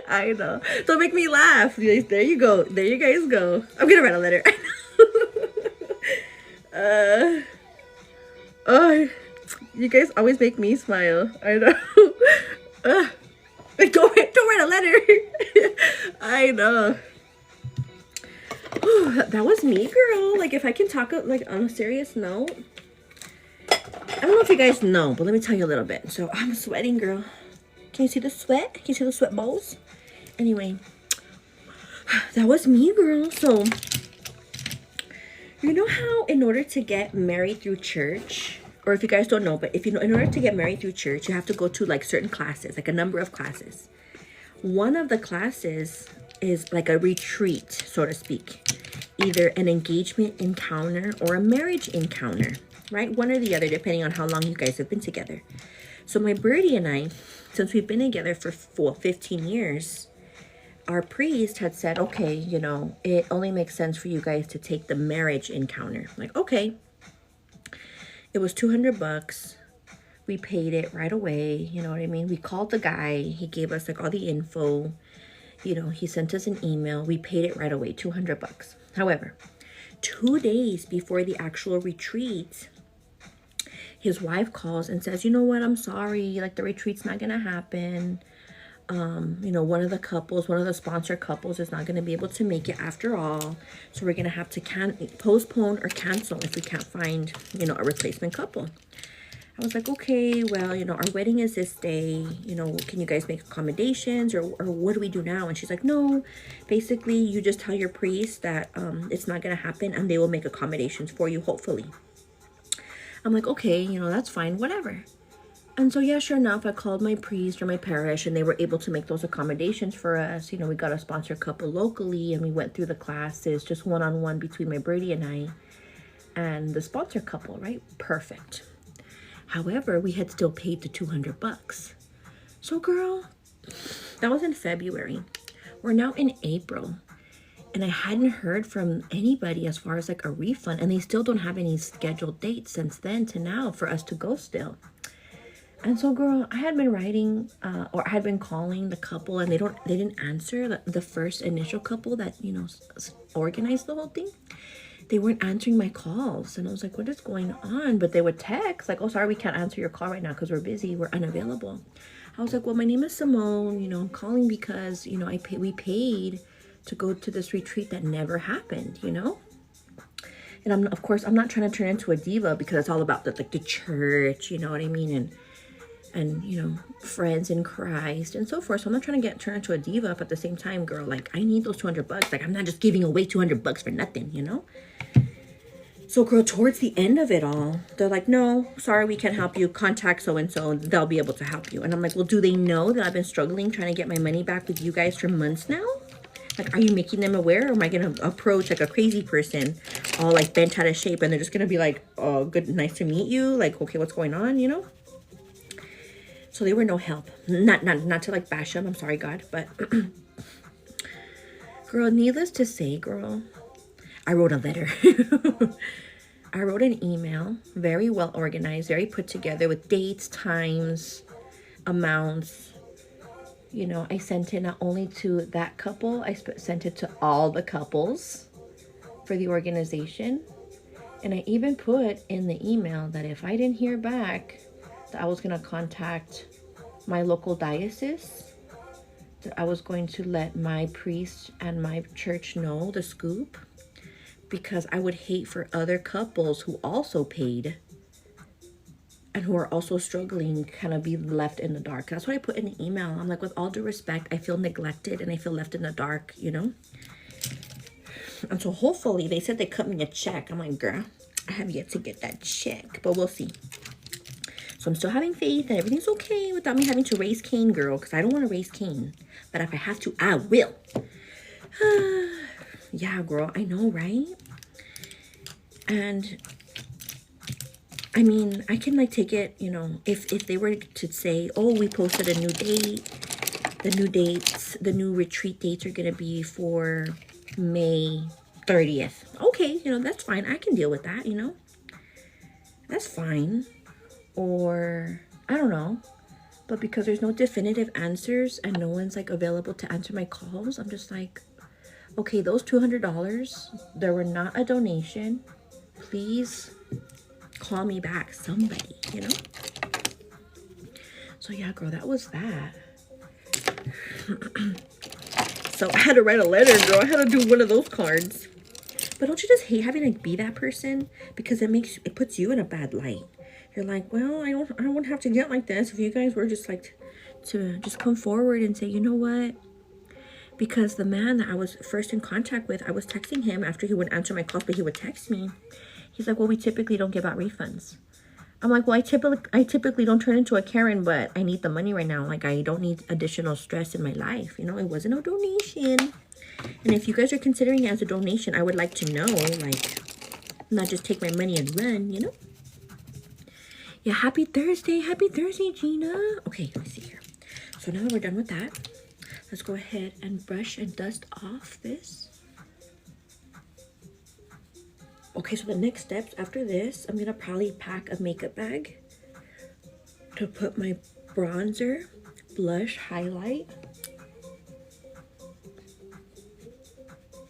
I know. Don't make me laugh. There you go. There you guys go. I'm gonna write a letter. You guys always make me smile. I know. Don't write a letter. I know. That was me, girl. Like, if I can talk like on a serious note, I don't know if you guys know, but let me tell you a little bit. So I'm sweating, girl. Can you see the sweat? Can you see the sweat balls? Anyway, that was me, girl. So you know how in order to get married through church, or if you guys don't know, but if you know, in order to get married through church, you have to go to like certain classes, like a number of classes. One of the classes is like a retreat, so to speak. Either an engagement encounter or a marriage encounter, right? One or the other, depending on how long you guys have been together. So my birdie and I, since we've been together for 15 years, our priest had said, okay, you know, it only makes sense for you guys to take the marriage encounter. Like, okay. It was $200. We paid it right away. You know what I mean? We called the guy. He gave us like all the info. You know, he sent us an email. We paid it right away, $200. However, 2 days before the actual retreat, his wife calls and says, you know what, I'm sorry, like the retreat's not gonna happen. You know, one of the sponsor couples is not gonna be able to make it after all. So we're gonna have to postpone or cancel if we can't find, you know, a replacement couple. I was like, okay, well, you know, our wedding is this day, you know, can you guys make accommodations, or what do we do now? And she's like, no, basically you just tell your priest that it's not gonna happen and they will make accommodations for you, hopefully. I'm like, okay, you know, that's fine, whatever. And so, yeah, sure enough, I called my priest or my parish and they were able to make those accommodations for us. You know, we got a sponsor couple locally and we went through the classes, just one-on-one between my birdie and I and the sponsor couple, right? Perfect. However, we had still paid the $200. So, girl, that was in February. We're now in April. And I hadn't heard from anybody as far as like a refund. And they still don't have any scheduled dates since then to now for us to go still. And so, girl, I had been writing or I had been calling the couple and they didn't answer. The first initial couple that, you know, organized the whole thing. They weren't answering my calls. And I was like, what is going on? But they would text like, oh, sorry, we can't answer your call right now because we're busy. We're unavailable. I was like, well, my name is Simone. You know, I'm calling because, you know, we paid to go to this retreat that never happened, you know? And of course, I'm not trying to turn into a diva because it's all about the church, you know what I mean? And you know, friends in Christ and so forth. So I'm not trying to turn into a diva, but at the same time, girl, like I need those $200. Like I'm not just giving away $200 for nothing, you know? So, girl, towards the end of it all, they're like, no, sorry, we can't help you. Contact so-and-so, they'll be able to help you. And I'm like, well, do they know that I've been struggling trying to get my money back with you guys for months now? Like, are you making them aware, or am I going to approach like a crazy person all like bent out of shape and they're just going to be like, oh, good, nice to meet you. Like, okay, what's going on, you know? So they were no help. Not to like bash them. I'm sorry, God. But girl, needless to say, girl, I wrote a letter. I wrote an email, very well organized, very put together with dates, times, amounts. You know, I sent it not only to that couple, I sent it to all the couples for the organization. And I even put in the email that if I didn't hear back, that I was going to contact my local diocese, that I was going to let my priest and my church know the scoop, because I would hate for other couples who also paid and who are also struggling kind of be left in the dark. That's what I put in the email. I'm like, with all due respect, I feel neglected and I feel left in the dark, you know? And so hopefully, they said they cut me a check. I'm like, girl, I have yet to get that check, but we'll see. So I'm still having faith that everything's okay without me having to raise Cain, girl, because I don't want to raise Cain. But if I have to, I will. Yeah, girl, I know, right? And I mean, I can like take it, you know, if they were to say, oh, we posted a new date, the new retreat dates are going to be for May 30th. Okay, you know, that's fine. I can deal with that, you know. That's fine. Or, I don't know. But because there's no definitive answers and no one's like available to answer my calls, I'm just like, okay, those $200, they were not a donation. Please call me back, somebody, you know? So yeah, girl, that was that. So I had to write a letter, girl. I had to do one of those cards. But don't you just hate having to be that person? Because it puts you in a bad light. You're like, well, I wouldn't have to get like this if you guys were just like to just come forward and say, you know what? Because the man that I was first in contact with, I was texting him after he would answer my calls, but he would text me. He's like, well, we typically don't give out refunds. I'm like, well, I typically don't turn into a Karen, but I need the money right now. Like, I don't need additional stress in my life. You know, it wasn't a donation. And if you guys are considering it as a donation, I would like to know, like, not just take my money and run, you know? Yeah, happy Thursday, Gina. Okay, let me see here. So now that we're done with that, let's go ahead and brush and dust off this. Okay, so the next steps after this, I'm gonna probably pack a makeup bag to put my bronzer, blush, highlight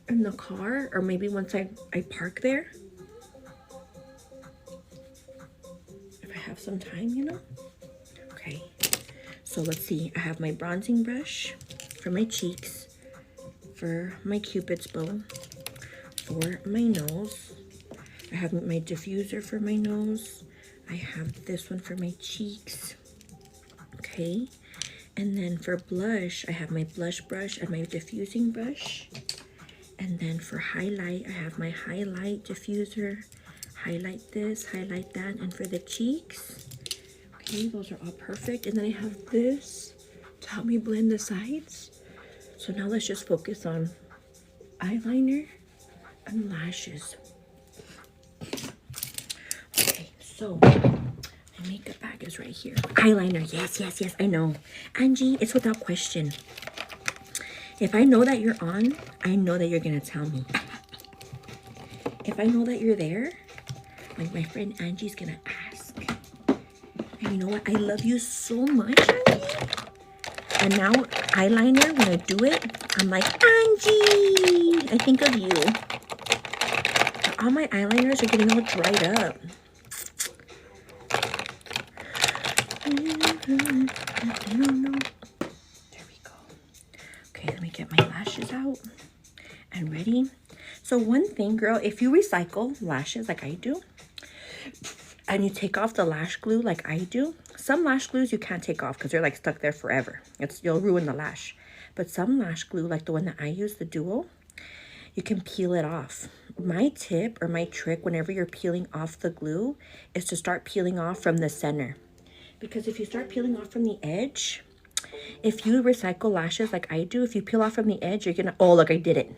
in the car, or maybe once I park there. If I have some time, you know? Okay, so let's see. I have my bronzing brush for my cheeks, for my Cupid's bow, for my nose. I have my diffuser for my nose. I have this one for my cheeks. Okay. And then for blush, I have my blush brush and my diffusing brush. And then for highlight, I have my highlight diffuser. Highlight this, highlight that. And for the cheeks, okay, those are all perfect. And then I have this to help me blend the sides. So now let's just focus on eyeliner and lashes. Okay, so my makeup bag is right here. Eyeliner, yes, I know. Angie, it's without question. If I know that you're on, I know that you're gonna tell me. If I know that you're there, like my friend Angie's gonna ask. And you know what? I love you so much, Angie. And now eyeliner, when I do it, I'm like, Angie, I think of you. All my eyeliners are getting all dried up. There we go. Okay, let me get my lashes out and ready. So one thing, girl, if you recycle lashes like I do, and you take off the lash glue like I do, some lash glues you can't take off because they're like stuck there forever. You'll ruin the lash. But some lash glue, like the one that I use, the Duo, you can peel it off. My tip or my trick whenever you're peeling off the glue is to start peeling off from the center. Because if you start peeling off from the edge, if you recycle lashes like I do, if you peel off from the edge, you're gonna, oh, look, I did it.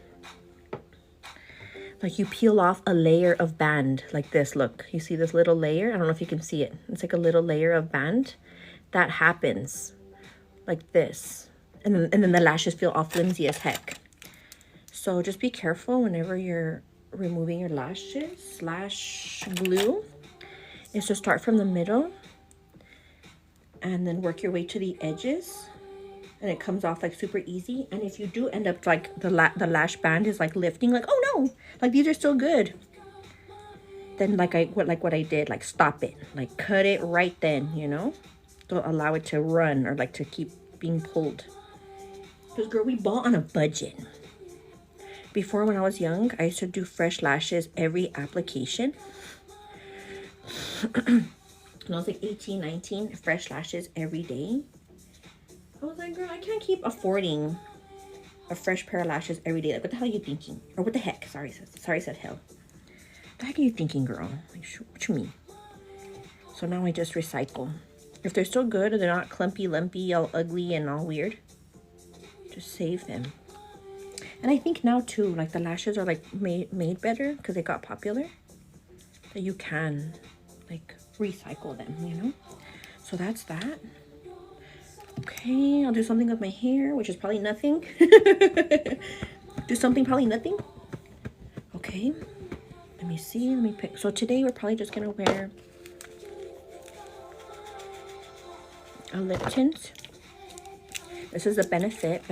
Like you peel off a layer of band like this. Look, you see this little layer? I don't know if you can see it. It's like a little layer of band. That happens like this. And then the lashes feel all flimsy as heck. So just be careful whenever you're removing your lashes. Lash glue is to start from the middle and then work your way to the edges. And it comes off like super easy. And if you do end up like the lash band is like lifting, like, oh no, like these are still good, then like what I did, like stop it, like cut it right then, you know? Don't allow it to run or like to keep being pulled. Because girl, we bought on a budget. Before, when I was young, I used to do fresh lashes every application. When I was like 18, 19, fresh lashes every day. I was like, girl, I can't keep affording a fresh pair of lashes every day. Like, what the hell are you thinking? Or what the heck? Sorry, I said hell. What the heck are you thinking, girl? Like, what you mean? So now I just recycle. If they're still good or they're not clumpy, lumpy, all ugly and all weird, just save them. And I think now too, like the lashes are like made better because they got popular, that you can like recycle them, you know? So that's that. Okay, I'll do something with my hair, which is probably nothing. Do something, probably nothing. Okay, let me see, let me pick. So today we're probably just gonna wear a lip tint. This is a Benefit.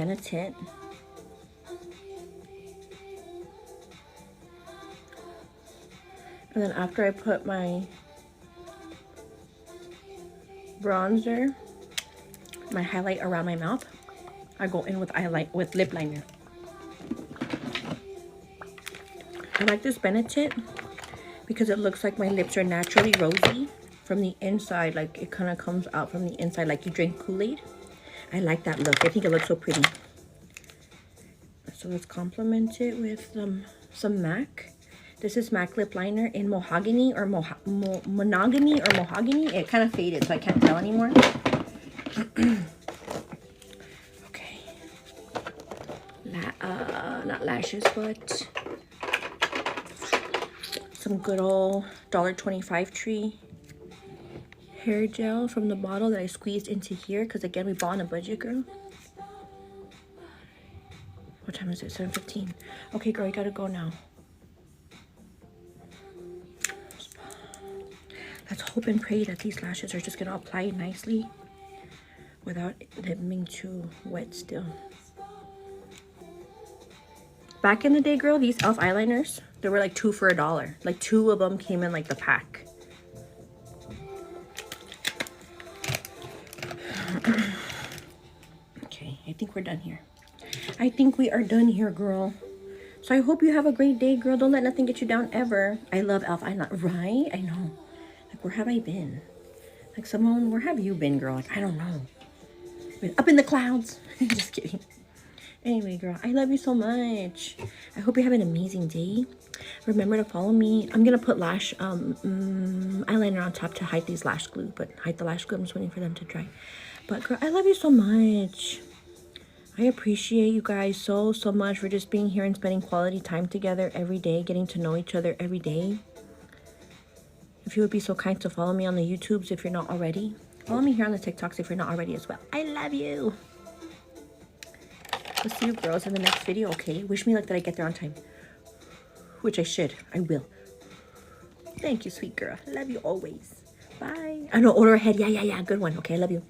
And then after I put my bronzer, my highlight around my mouth. I go in with lip liner. I like this Benetint because it looks like my lips are naturally rosy from the inside. Like it kind of comes out from the inside like you drink Kool-Aid. I like that look. I think it looks so pretty. So let's complement it with some MAC. This is MAC lip liner in mahogany or monogamy or mahogany. It kind of faded, so I can't tell anymore. Okay. Not lashes, but some good old $1.25 Tree hair gel from the bottle that I squeezed into here because again we bought on a budget, girl. What time is it? 7:15. Okay, girl, you gotta go now. Let's hope and pray that these lashes are just gonna apply nicely without them being too wet still. Back in the day, girl, these e.l.f. eyeliners, they were like 2 for $1. Like 2 of them came in like the pack. Okay, I think we're done here. I think we are done here, girl. So I hope you have a great day, girl. Don't let nothing get you down ever. I love e.l.f. eyeliner, right? I know. Like, where have I been? Like, Simone, where have you been, girl? Like, I don't know. Been up in the clouds. Just kidding. Anyway, girl, I love you so much. I hope you have an amazing day. Remember to follow me. I'm gonna put lash eyeliner on top to hide these lash glue, but hide the lash glue. I'm just waiting for them to dry. But girl, I love you so much. I appreciate you guys so much for just being here and spending quality time together every day, getting to know each other every day. If you would be so kind to follow me on the YouTubes if you're not already. Follow me here on the TikToks if you're not already as well. I love you. We'll see you girls in the next video, okay? Wish me luck that I get there on time. Which I should. I will. Thank you, sweet girl. Love you always. Bye. I know, order ahead. Yeah. Good one. Okay, I love you.